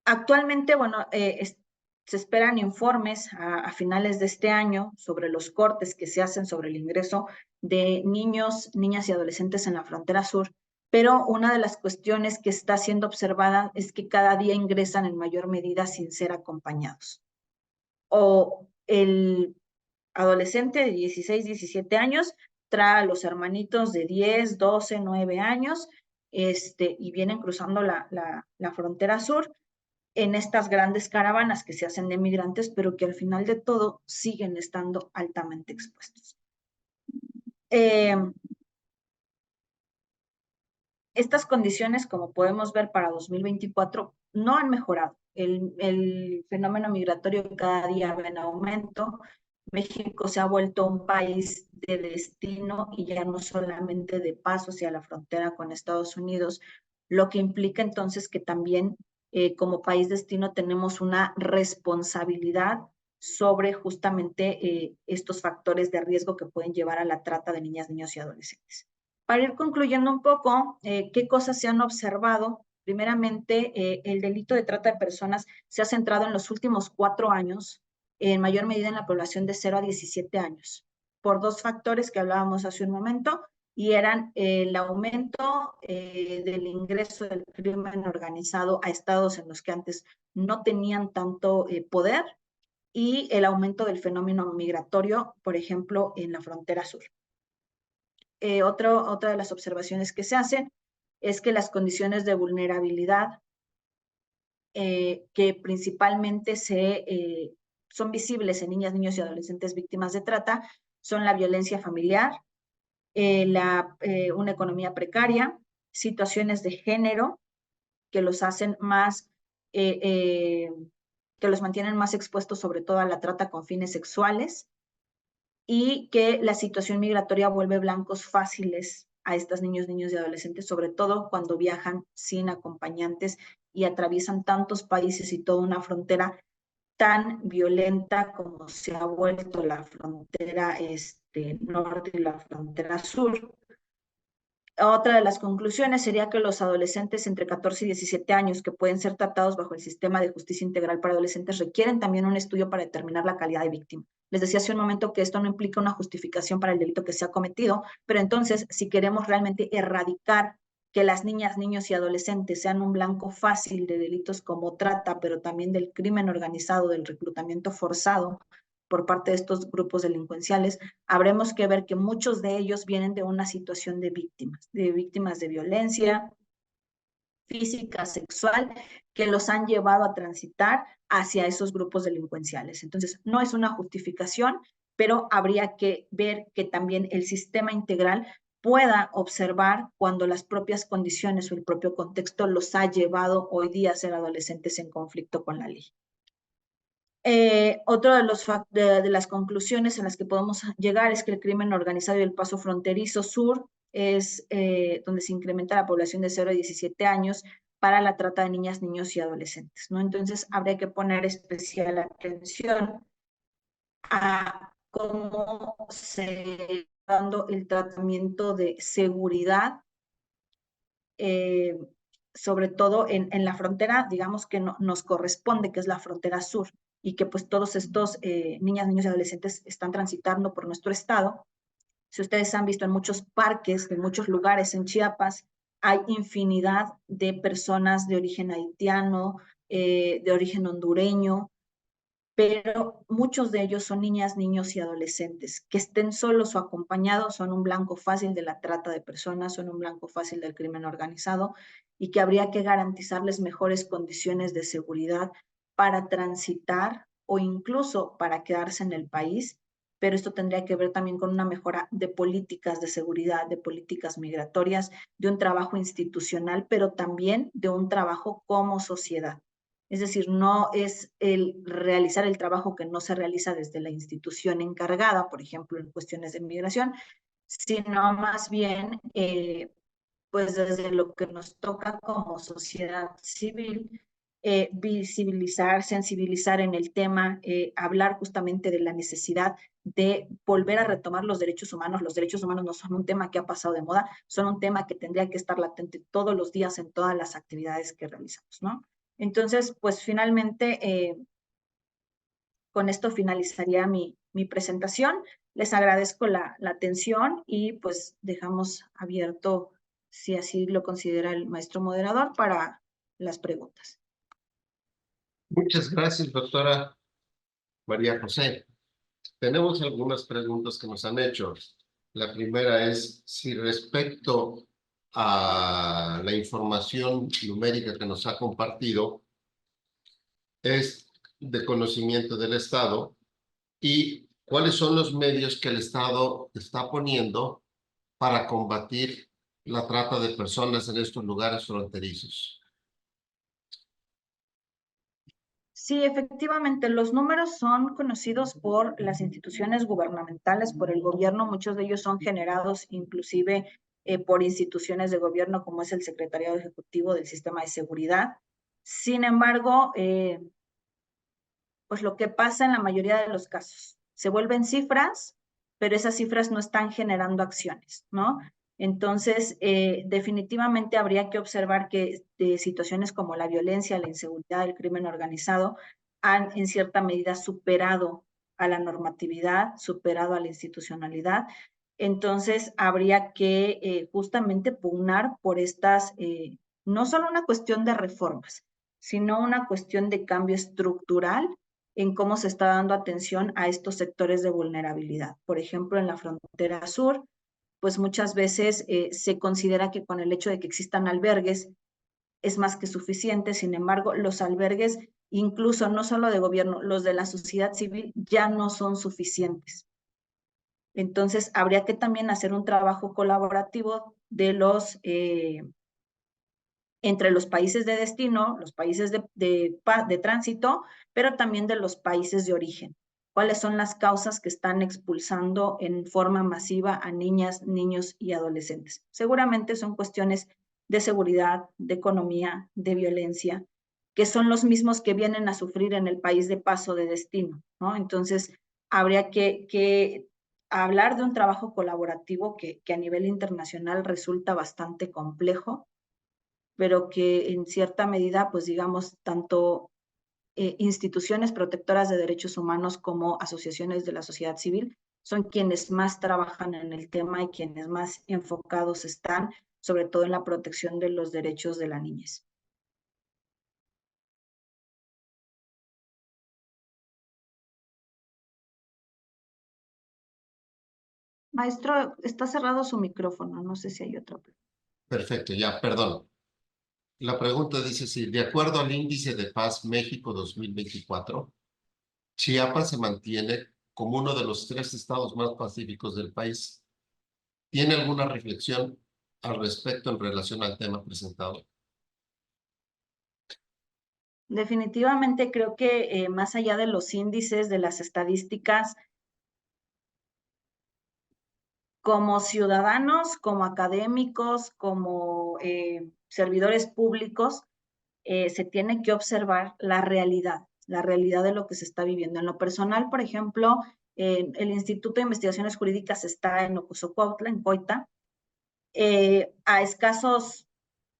Actualmente, bueno, se esperan informes a finales de este año sobre los cortes que se hacen sobre el ingreso de niños, niñas y adolescentes en la frontera sur, pero una de las cuestiones que está siendo observada es que cada día ingresan en mayor medida sin ser acompañados. O el adolescente de 16, 17 años trae a los hermanitos de 10, 12, 9 años y vienen cruzando la frontera sur en estas grandes caravanas que se hacen de migrantes, pero que al final de todo siguen estando altamente expuestos. Estas condiciones, como podemos ver para 2024, no han mejorado. El fenómeno migratorio cada día va en aumento. México se ha vuelto un país de destino y ya no solamente de paso hacia la frontera con Estados Unidos, lo que implica entonces que también como país destino tenemos una responsabilidad sobre justamente estos factores de riesgo que pueden llevar a la trata de niñas, niños y adolescentes. Para ir concluyendo un poco, ¿qué cosas se han observado? Primeramente, el delito de trata de personas se ha centrado en los últimos 4 años, en mayor medida en la población de 0 a 17 años, por 2 factores que hablábamos hace un momento, y eran el aumento del ingreso del crimen organizado a estados en los que antes no tenían tanto poder, y el aumento del fenómeno migratorio, por ejemplo, en la frontera sur. Otra de las observaciones que se hacen es que las condiciones de vulnerabilidad que principalmente son visibles en niñas, niños y adolescentes víctimas de trata son la violencia familiar, una economía precaria, situaciones de género que los hacen más, que los mantienen más expuestos sobre todo a la trata con fines sexuales, y que la situación migratoria vuelve blancos fáciles a estos niños, niños y adolescentes, sobre todo cuando viajan sin acompañantes y atraviesan tantos países y toda una frontera tan violenta como se ha vuelto la frontera norte y la frontera sur. Otra de las conclusiones sería que los adolescentes entre 14 y 17 años que pueden ser tratados bajo el sistema de justicia integral para adolescentes requieren también un estudio para determinar la calidad de víctima. Les decía hace un momento que esto no implica una justificación para el delito que se ha cometido, pero entonces si queremos realmente erradicar que las niñas, niños y adolescentes sean un blanco fácil de delitos como trata, pero también del crimen organizado, del reclutamiento forzado por parte de estos grupos delincuenciales, habremos que ver que muchos de ellos vienen de una situación de víctimas de violencia física, sexual, que los han llevado a transitar hacia esos grupos delincuenciales. Entonces, no es una justificación, pero habría que ver que también el sistema integral pueda observar cuando las propias condiciones o el propio contexto los ha llevado hoy día a ser adolescentes en conflicto con la ley. Otro de las conclusiones en las que podemos llegar es que el crimen organizado y el paso fronterizo sur es donde se incrementa la población de 0 a 17 años para la trata de niñas, niños y adolescentes, ¿no? Entonces, habría que poner especial atención a cómo se está dando el tratamiento de seguridad, sobre todo en la frontera, digamos que nos corresponde, que es la frontera sur, y que pues todos estos niñas, niños y adolescentes están transitando por nuestro estado. Si ustedes han visto en muchos parques, en muchos lugares en Chiapas, hay infinidad de personas de origen haitiano, de origen hondureño, pero muchos de ellos son niñas, niños y adolescentes. Que estén solos o acompañados son un blanco fácil de la trata de personas, son un blanco fácil del crimen organizado y que habría que garantizarles mejores condiciones de seguridad para transitar o incluso para quedarse en el país, pero esto tendría que ver también con una mejora de políticas de seguridad, de políticas migratorias, de un trabajo institucional, pero también de un trabajo como sociedad. Es decir, no es el realizar el trabajo que no se realiza desde la institución encargada, por ejemplo, en cuestiones de migración, sino más bien, pues desde lo que nos toca como sociedad civil, visibilizar, sensibilizar en el tema, hablar justamente de la necesidad de volver a retomar los derechos humanos. Los derechos humanos no son un tema que ha pasado de moda, son un tema que tendría que estar latente todos los días en todas las actividades que realizamos, ¿no? Entonces, pues finalmente, con esto finalizaría mi presentación. Les agradezco la atención y pues dejamos abierto, si así lo considera el maestro moderador, para las preguntas. Muchas gracias, doctora María José. Tenemos algunas preguntas que nos han hecho. La primera es si respecto a la información numérica que nos ha compartido es de conocimiento del Estado y cuáles son los medios que el Estado está poniendo para combatir la trata de personas en estos lugares fronterizos. Sí, efectivamente, los números son conocidos por las instituciones gubernamentales, por el gobierno. Muchos de ellos son generados inclusive por instituciones de gobierno, como es el Secretariado Ejecutivo del Sistema de Seguridad. Sin embargo, pues lo que pasa en la mayoría de los casos, se vuelven cifras, pero esas cifras no están generando acciones, ¿no? Entonces, definitivamente habría que observar que situaciones como la violencia, la inseguridad, el crimen organizado han en cierta medida superado a la normatividad, superado a la institucionalidad. Entonces, habría que justamente pugnar por estas, no solo una cuestión de reformas, sino una cuestión de cambio estructural en cómo se está dando atención a estos sectores de vulnerabilidad. Por ejemplo, en la frontera sur, pues muchas veces se considera que con el hecho de que existan albergues es más que suficiente. Sin embargo, los albergues, incluso no solo de gobierno, los de la sociedad civil ya no son suficientes. Entonces, habría que también hacer un trabajo colaborativo de entre los países de destino, los países de tránsito, pero también de los países de origen, cuáles son las causas que están expulsando en forma masiva a niñas, niños y adolescentes. Seguramente son cuestiones de seguridad, de economía, de violencia, que son los mismos que vienen a sufrir en el país de paso de destino, ¿no? Entonces, habría que hablar de un trabajo colaborativo que a nivel internacional resulta bastante complejo, pero que en cierta medida, pues digamos, tanto instituciones protectoras de derechos humanos como asociaciones de la sociedad civil son quienes más trabajan en el tema y quienes más enfocados están, sobre todo en la protección de los derechos de la niñez. Maestro, está cerrado su micrófono, no sé si hay otra pregunta. Perfecto, ya, perdón. La pregunta dice si, de acuerdo al Índice de Paz México 2024, Chiapas se mantiene como uno de los 3 estados más pacíficos del país. ¿Tiene alguna reflexión al respecto en relación al tema presentado? Definitivamente creo que más allá de los índices, de las estadísticas, como ciudadanos, como académicos, como servidores públicos, se tiene que observar la realidad de lo que se está viviendo. En lo personal, por ejemplo, el Instituto de Investigaciones Jurídicas está en Ocosocuautla, en Coita, a escasos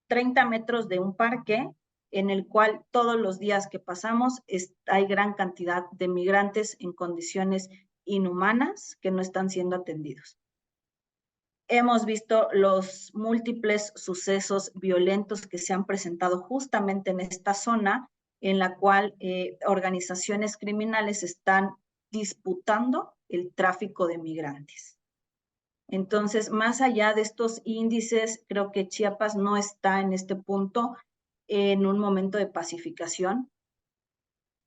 30 metros de un parque en el cual todos los días que pasamos hay gran cantidad de migrantes en condiciones inhumanas que no están siendo atendidos. Hemos visto los múltiples sucesos violentos que se han presentado justamente en esta zona, en la cual organizaciones criminales están disputando el tráfico de migrantes. Entonces, más allá de estos índices, creo que Chiapas no está en este punto en un momento de pacificación.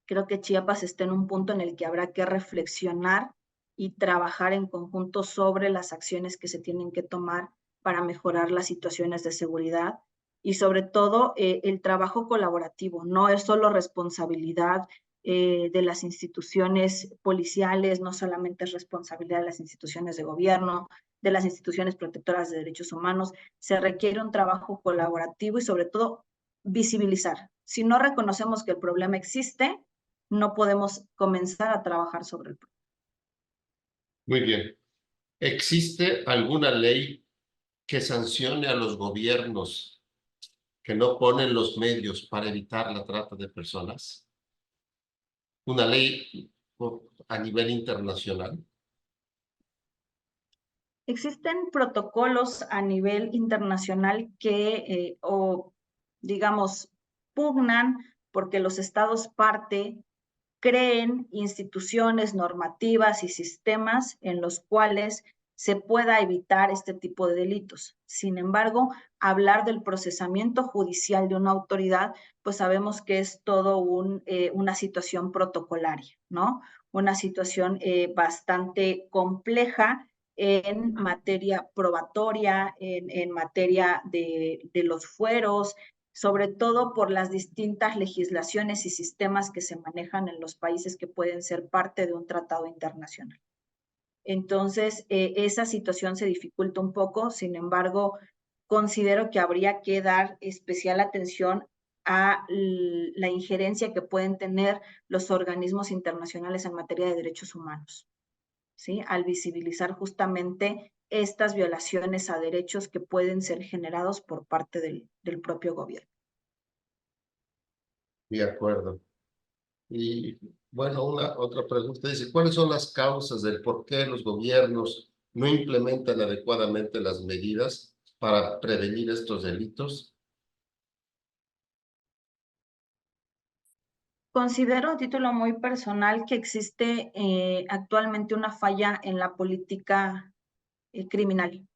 Creo que Chiapas está en un punto en el que habrá que reflexionar y trabajar en conjunto sobre las acciones que se tienen que tomar para mejorar las situaciones de seguridad y sobre todo el trabajo colaborativo. No es solo responsabilidad de las instituciones policiales, no solamente es responsabilidad de las instituciones de gobierno, de las instituciones protectoras de derechos humanos. Se requiere un trabajo colaborativo y sobre todo visibilizar. Si no reconocemos que el problema existe, no podemos comenzar a trabajar sobre el problema. Muy bien. ¿Existe alguna ley que sancione a los gobiernos que no ponen los medios para evitar la trata de personas? Una ley a nivel internacional. Existen protocolos a nivel internacional que, o digamos, pugnan porque los estados parte creen instituciones normativas y sistemas en los cuales se pueda evitar este tipo de delitos. Sin embargo, hablar del procesamiento judicial de una autoridad, pues sabemos que es todo una situación protocolaria, ¿no? Una situación bastante compleja en materia probatoria, en materia de los fueros, sobre todo por las distintas legislaciones y sistemas que se manejan en los países que pueden ser parte de un tratado internacional. Entonces, esa situación se dificulta un poco, sin embargo, considero que habría que dar especial atención a la injerencia que pueden tener los organismos internacionales en materia de derechos humanos, ¿sí? Al visibilizar justamente estas violaciones a derechos que pueden ser generados por parte del propio gobierno. De acuerdo. Y bueno, otra pregunta dice, ¿cuáles son las causas del por qué los gobiernos no implementan adecuadamente las medidas para prevenir estos delitos? Considero a título muy personal que existe actualmente una falla en la política criminal.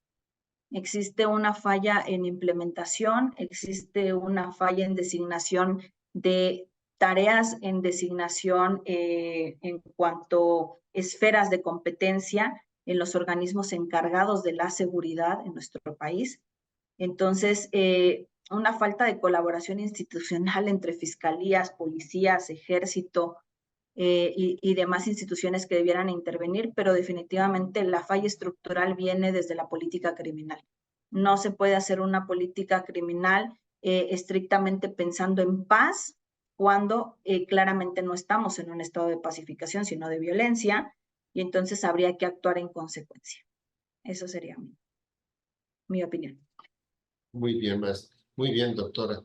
Existe una falla en implementación, existe una falla en designación de tareas, en designación en cuanto a esferas de competencia en los organismos encargados de la seguridad en nuestro país. Entonces, una falta de colaboración institucional entre fiscalías, policías, ejército, y demás instituciones que debieran intervenir, pero definitivamente la falla estructural viene desde la política criminal. No se puede hacer una política criminal estrictamente pensando en paz cuando claramente no estamos en un estado de pacificación, sino de violencia, y entonces habría que actuar en consecuencia. Eso sería mi opinión. Muy bien, maestra. Muy bien, doctora.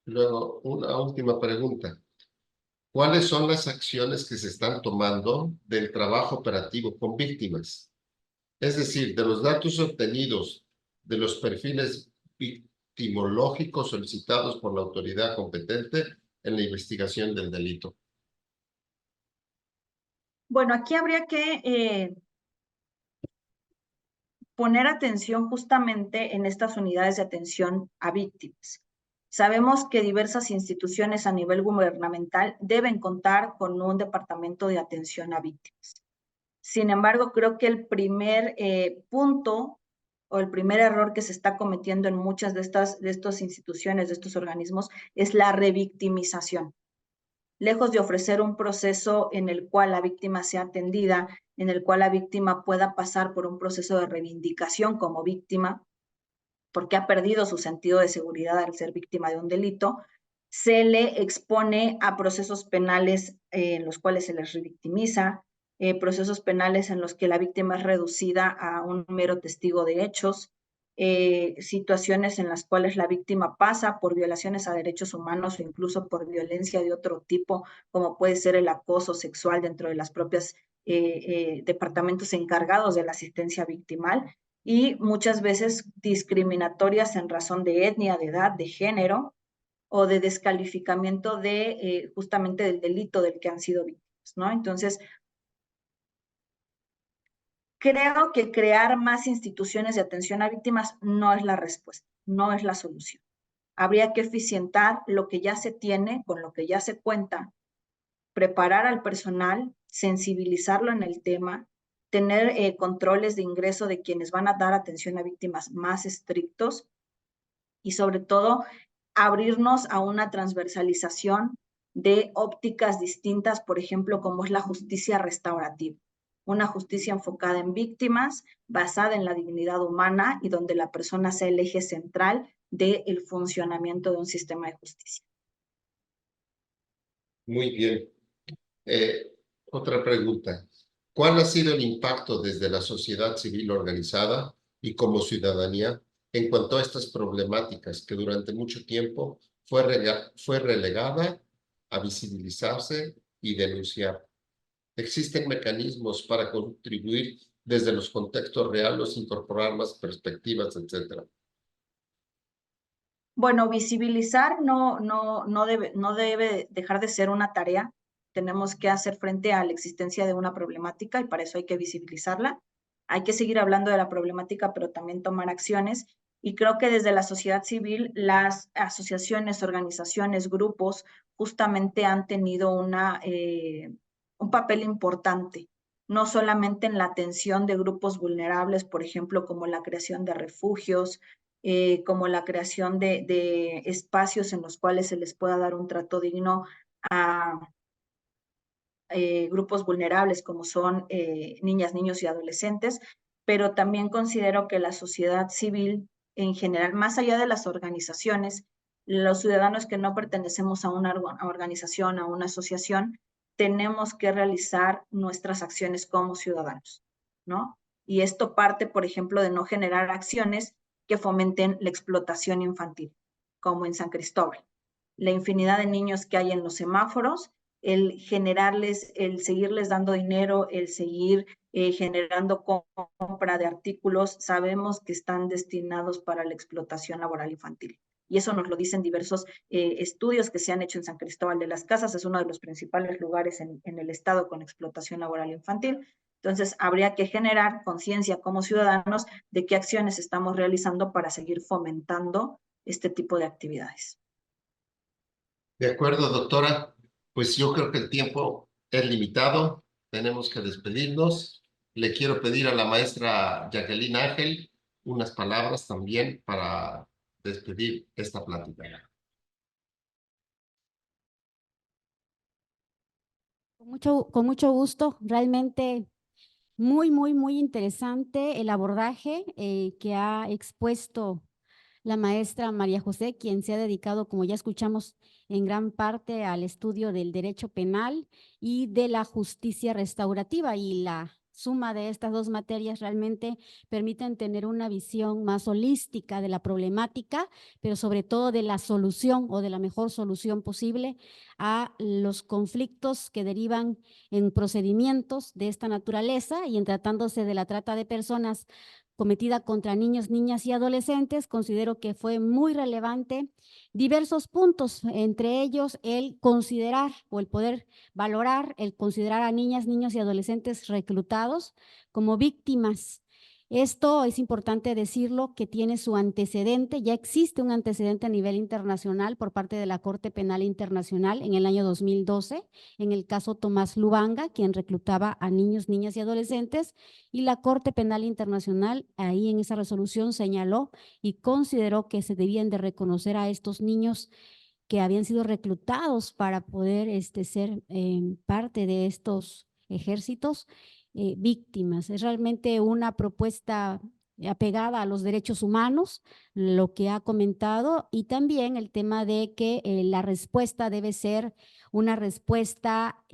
Luego, una última pregunta. ¿Cuáles son las acciones que se están tomando del trabajo operativo con víctimas? Es decir, de los datos obtenidos de los perfiles victimológicos solicitados por la autoridad competente en la investigación del delito. Bueno, aquí habría que poner atención justamente en estas unidades de atención a víctimas. Sabemos que diversas instituciones a nivel gubernamental deben contar con un departamento de atención a víctimas. Sin embargo, creo que el primer punto o el primer error que se está cometiendo en muchas de estas instituciones, de estos organismos, es la revictimización. Lejos de ofrecer un proceso en el cual la víctima sea atendida, en el cual la víctima pueda pasar por un proceso de reivindicación como víctima, porque ha perdido su sentido de seguridad al ser víctima de un delito, se le expone a procesos penales en los cuales se les revictimiza, procesos penales en los que la víctima es reducida a un mero testigo de hechos, situaciones en las cuales la víctima pasa por violaciones a derechos humanos o incluso por violencia de otro tipo, como puede ser el acoso sexual dentro de las propias departamentos encargados de la asistencia victimal, y muchas veces discriminatorias en razón de etnia, de edad, de género o de descalificamiento de justamente del delito del que han sido víctimas, ¿no? Entonces, creo que crear más instituciones de atención a víctimas no es la respuesta, no es la solución. Habría que eficientar lo que ya se tiene, con lo que ya se cuenta, preparar al personal, sensibilizarlo en el tema, tener controles de ingreso de quienes van a dar atención a víctimas más estrictos y sobre todo abrirnos a una transversalización de ópticas distintas, por ejemplo, como es la justicia restaurativa. Una justicia enfocada en víctimas, basada en la dignidad humana y donde la persona sea el eje central del funcionamiento de un sistema de justicia. Muy bien. Otra pregunta. ¿Cuál ha sido el impacto desde la sociedad civil organizada y como ciudadanía en cuanto a estas problemáticas que durante mucho tiempo fue relegada a visibilizarse y denunciar? ¿Existen mecanismos para contribuir desde los contextos reales, incorporar más perspectivas, etcétera? Bueno, visibilizar no debe dejar de ser una tarea. Tenemos que hacer frente a la existencia de una problemática y para eso hay que visibilizarla. Hay que seguir hablando de la problemática, pero también tomar acciones. Y creo que desde la sociedad civil, las asociaciones, organizaciones, grupos, justamente han tenido un papel importante, no solamente en la atención de grupos vulnerables, por ejemplo, como la creación de refugios, como la creación de espacios en los cuales se les pueda dar un trato digno a grupos vulnerables como son niñas, niños y adolescentes, pero también considero que la sociedad civil en general, más allá de las organizaciones, los ciudadanos que no pertenecemos a una organización, a una asociación, tenemos que realizar nuestras acciones como ciudadanos, ¿no? Y esto parte, por ejemplo, de no generar acciones que fomenten la explotación infantil, como en San Cristóbal. La infinidad de niños que hay en los semáforos, el generarles, el seguirles dando dinero, el seguir generando compra de artículos, sabemos que están destinados para la explotación laboral infantil. Y eso nos lo dicen diversos estudios que se han hecho en San Cristóbal de las Casas, es uno de los principales lugares en el estado con explotación laboral infantil. Entonces, habría que generar conciencia como ciudadanos de qué acciones estamos realizando para seguir fomentando este tipo de actividades. De acuerdo, doctora. Pues yo creo que el tiempo es limitado. Tenemos que despedirnos. Le quiero pedir a la maestra Jacqueline Ángel unas palabras también para despedir esta plática. Con mucho gusto, realmente muy interesante el abordaje que ha expuesto la maestra María José, quien se ha dedicado, como ya escuchamos, en gran parte al estudio del derecho penal y de la justicia restaurativa, y la suma de estas dos materias realmente permiten tener una visión más holística de la problemática, pero sobre todo de la solución o de la mejor solución posible a los conflictos que derivan en procedimientos de esta naturaleza, y en tratándose de la trata de personas cometida contra niños, niñas y adolescentes. Considero que fue muy relevante diversos puntos, entre ellos el considerar o el poder valorar, el considerar a niñas, niños y adolescentes reclutados como víctimas. Esto es importante decirlo, que tiene su antecedente, ya existe un antecedente a nivel internacional por parte de la Corte Penal Internacional en el año 2012, en el caso Tomás Lubanga, quien reclutaba a niños, niñas y adolescentes, y la Corte Penal Internacional ahí en esa resolución señaló y consideró que se debían de reconocer a estos niños que habían sido reclutados para poder ser parte de estos ejércitos, víctimas. Es realmente una propuesta apegada a los derechos humanos, lo que ha comentado, y también el tema de que la respuesta debe ser una respuesta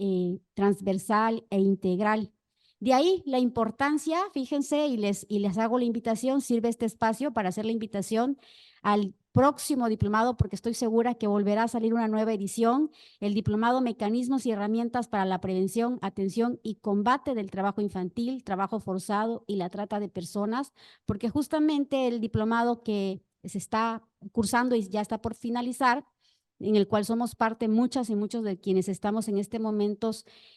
transversal e integral. De ahí la importancia, fíjense, y les hago la invitación, sirve este espacio para hacer la invitación al próximo diplomado, porque estoy segura que volverá a salir una nueva edición, el diplomado Mecanismos y Herramientas para la Prevención, Atención y Combate del Trabajo Infantil, Trabajo Forzado y la Trata de Personas, porque justamente el diplomado que se está cursando y ya está por finalizar, en el cual somos parte muchas y muchos de quienes estamos en este momento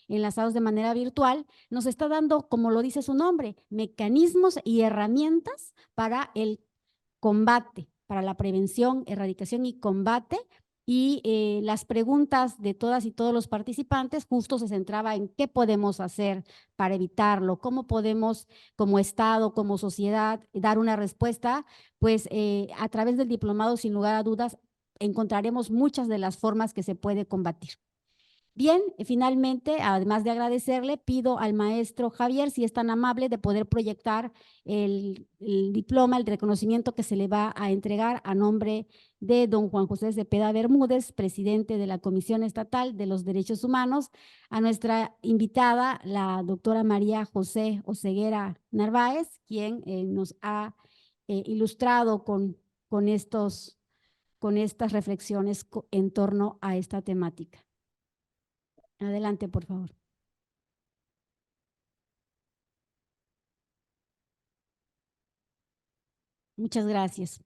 enlazados de manera virtual, nos está dando, como lo dice su nombre, mecanismos y herramientas para el combate, para la prevención, erradicación y combate. Y las preguntas de todas y todos los participantes justo se centraba en qué podemos hacer para evitarlo, cómo podemos como Estado, como sociedad, dar una respuesta. Pues a través del diplomado, sin lugar a dudas, encontraremos muchas de las formas que se puede combatir. Bien, finalmente, además de agradecerle, pido al maestro Javier, si es tan amable, de poder proyectar el diploma, el reconocimiento que se le va a entregar a nombre de don Juan José Cepeda Bermúdez, presidente de la Comisión Estatal de los Derechos Humanos, a nuestra invitada, la doctora María José Oseguera Narváez, quien nos ha ilustrado con estas reflexiones en torno a esta temática. Adelante, por favor. Muchas gracias.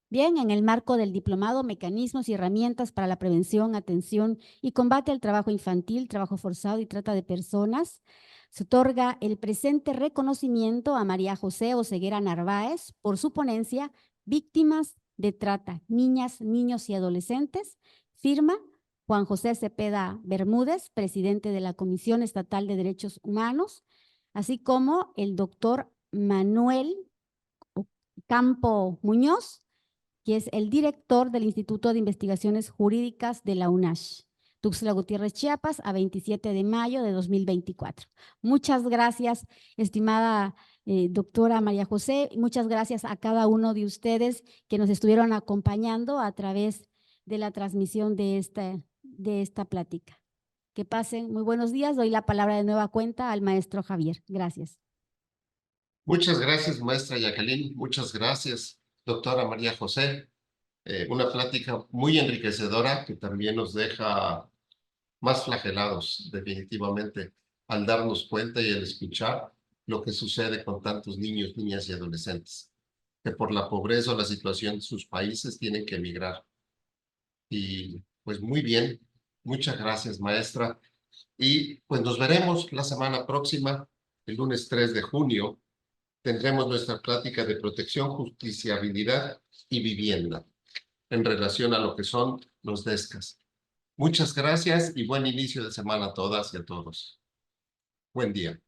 Bien, en el marco del diplomado Mecanismos y Herramientas para la Prevención, Atención y Combate al Trabajo Infantil, Trabajo Forzado y Trata de Personas, se otorga el presente reconocimiento a María José Oseguera Narváez por su ponencia Víctimas de Trata, Niñas, Niños y Adolescentes, firma Juan José Cepeda Bermúdez, presidente de la Comisión Estatal de Derechos Humanos, así como el doctor Manuel Campo Muñoz, que es el director del Instituto de Investigaciones Jurídicas de la UNACH, Tuxtla Gutiérrez, Chiapas, a 27 de mayo de 2024. Muchas gracias, estimada doctora María José, y muchas gracias a cada uno de ustedes que nos estuvieron acompañando a través de la transmisión de esta plática. Que pasen muy buenos días. Doy la palabra de nueva cuenta al maestro Javier. Gracias. Muchas gracias, maestra Jacqueline. Muchas gracias, doctora María José. Una plática muy enriquecedora que también nos deja más flagelados, definitivamente, al darnos cuenta y al escuchar lo que sucede con tantos niños, niñas y adolescentes, que por la pobreza o la situación de sus países tienen que emigrar. Y pues muy bien, muchas gracias, maestra. Y pues nos veremos la semana próxima, el lunes 3 de junio. Tendremos nuestra plática de protección, justiciabilidad y vivienda en relación a lo que son los DESCAS. Muchas gracias y buen inicio de semana a todas y a todos. Buen día.